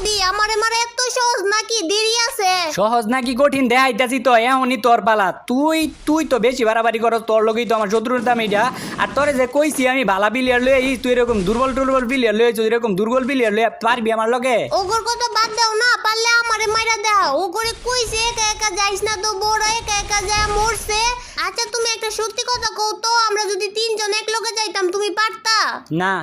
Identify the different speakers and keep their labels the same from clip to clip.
Speaker 1: বান্ধবী আমারে মারা এত সহজ নাকি দেরি আছে?
Speaker 2: সহজ নাকি কঠিন দেখাইতাছি তো এমনই তোর পালা। তুই তুই তো বেশি বাড়াবাড়ি করস, তোর লগেই তো আমার শত্রুতা মিডিয়া। আর তোরে যে কইছি আমি ভালা প্লেয়ার লয়ে আইস, তুই এরকম দুর্বল প্লেয়ার লয়ে আইস, এরকম দুর্বল প্লেয়ার লয়ে পারবি আমার লগে?
Speaker 1: ওগর কথা বাদ দাও না, পারলে আমারে মাইরা দাও। ওগরে কইছে একা একা যাইস না, তো বড় একা একা যায় মরছে। আচ্ছা তুমি একটা সত্যি কথা কও তো, আমরা যদি তিনজন এক লগে যাইতাম তুমি পারতা?
Speaker 2: না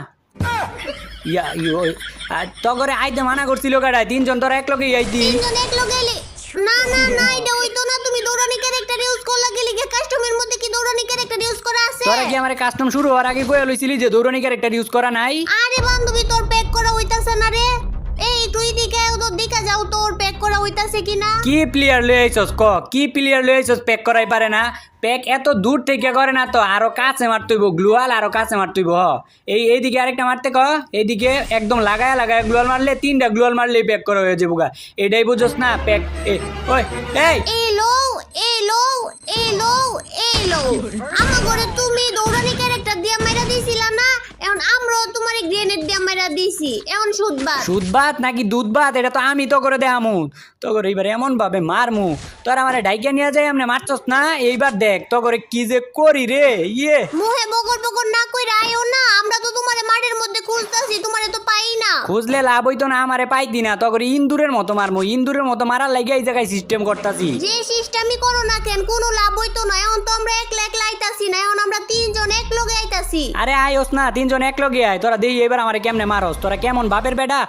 Speaker 2: তগরে আইতে মানা করছিল গাড়া, তিনজন তোরা এক লগেই আইতি।
Speaker 1: তিনজন এক লগে এলে না না না, এটা হইতো না। তুমি দৌড়ানি ক্যারেক্টার ইউজ করলা গেলি গে, কাস্টমের মধ্যে কি দৌড়ানি ক্যারেক্টার ইউজ করা আছে?
Speaker 2: তোরা কি আমার কাস্টম শুরু হওয়ার আগে কইয়া লইছিলি যে দৌড়ানি ক্যারেক্টার ইউজ করা নাই?
Speaker 1: আরে বান্ধবী তোর প্যাক করা হইতাছে না রে। এই তুই দিকে ওদের দিকে যাও, তোর প্যাক করা হইতাছে কিনা।
Speaker 2: কি প্লেয়ার লয়ে আইছস ক, কি প্লেয়ার লয়ে আইছস? প্যাক করাই পারে না? প্যাক এত দূর থেকে করে না তো, আরো কাছে মারতেইব গ্লুয়াল, আরো কাছে মারতেইব। এইদিকে আরেকটা মারতে ক, এইদিকে একদম লাগায় লাগায় গ্লুয়াল মারলে, 3টা গ্লুয়াল মারলেই প্যাক করা হয়ে যাবো গা। এটাই বুঝছস না প্যাক? ওই এই
Speaker 1: এলো এলো এলো এলো আমার ঘরে তুমি দৌড়ানি ক্যারেক্টার দিয়া মাইরা দিছিলা না, এখন আমরাও তোমারে গ্রেনেড দিয়া মাইরা দিছি। এখন সুদবাদ
Speaker 2: সুদ ভাত নাকি দুধ ভাত এটা তো আমি তো করে দেখামু। তো করে এইবার এমন ভাবে মারমু, তোর আমার ডাইকে নিয়ে যাই এমনি মারছস না। এইবার দেখ তো করে কি যে করি রে। ইয়ে
Speaker 1: মুহে বগর বগর না কইরা আইও না, আমরা তো তোমারে মাঠের মধ্যে খুঁজতাছি, তোমারে তো পাই না।
Speaker 2: খুঁজলে লাভ হইতো না, আমারে পাইতি না। তো করে ইন্দুরের মতো মারমু, ইন্দুরের মতো মারার লাগে এই জায়গায় সিস্টেম করতাছি।
Speaker 1: যে সিস্টেমই করো না কেন, কোনো লাভ হইতো না। এখন তো আমরা একলা একলা আইতাছি না, এখন আমরা তিনজন এক লগে আইতাছি।
Speaker 2: আরে আয়োস না, তিনজন এক লগে আয়। তোরা দেই এবার আমারে কেমনে মারস? তোরা কেমন বাপের বেটা?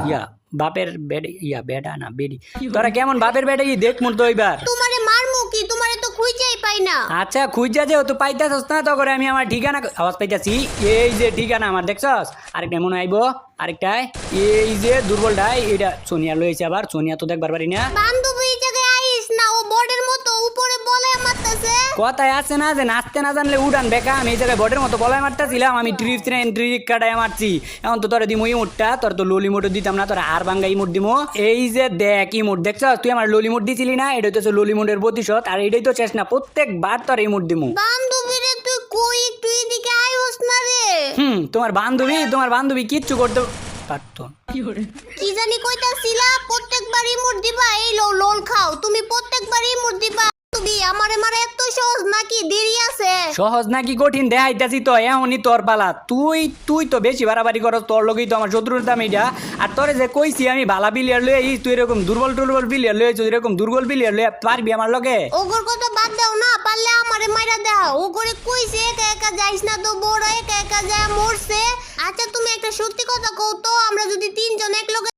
Speaker 2: ইয়া বাপের বেডে, ইয়া বেডা না বেডি। তোরা কেমন বাপের বেটা দেখ মুর তো এবার।
Speaker 1: তোমারে মারমু কি, তোমারে তো খুঁজেই পাই না।
Speaker 2: আচ্ছা খুঁজা যে তুই পাইতাছস না, তো করে আমি আমার ঠিকানা আওয়াজ পাইতাছি। এই যে ঠিকানা আমার দেখছস, আরেকটা মনে আইবো, আরেকটায় এই যে দুর্বলটাই, এটা সোনিয়া লইছে। আবার সোনিয়া তো দেখবার পারি না।
Speaker 1: বান্ধবী এই জায়গায় আইস না, ও বর্ডের মতো উপরে বলে মারতাছে।
Speaker 2: কথায় আছে না যে নাচতে না জানলে উড়ান বেকা। আমি এই জায়গায় বটের মতো বলাই মারতেছিলাম, আমি ট্রিক কাটায় মারছি। এখন তো তোরা দিমো ইমোটটা, তোর তো ললি মোটও দিতাম না, তোরা আর বাঙ্গা ইমোট দিমো। এই যে দেখ ইমোট দেখছ, তুই আমার ললি মোট দিছিলি না, এটা হচ্ছে ললি মোটের প্রতিশোধ। আর এটাই তো শেষ না, প্রত্যেকবার তোর ইমোট দিমু।
Speaker 1: বান্ধবী রে তুই কই, একটু এদিকে আইস না রে।
Speaker 2: তোমার বান্ধবী কিচ্ছু করতে পারতো।
Speaker 1: কি জানি কইতাছিলা, প্রত্যেকবার ইমোট দিবা? এই লো লোল খাও, তুমি প্রত্যেকবার ইমোট দিবা। তুমি আমারে মারা এত সহজ নাকি দেরি আছে?
Speaker 2: সহজ নাকি কঠিন দেখাইতাছি তো এমনই তোর পালা। তুই তো বেশি বাড়াবাড়ি করস, তোর লগেই তো আমার শত্রুতা মিডিয়া। আর তোরে যে কইছি আমি ভালা প্লেয়ার লয়ে আইস, তুই এরকম দুর্বল প্লেয়ার লয়ে আইস, এরকম দুর্বল প্লেয়ার লয়ে পারবি আমার লগে?
Speaker 1: ওগর কথা বাদ দাও না, পারলে আমারে মাইরা দাও। ওগরে কইছে একা একা যাইস না, তো বড় একা একা যায় মরছে। আচ্ছা তুমি একটা সত্যি কথা কও তো, আমরা যদি তিনজন এক লগে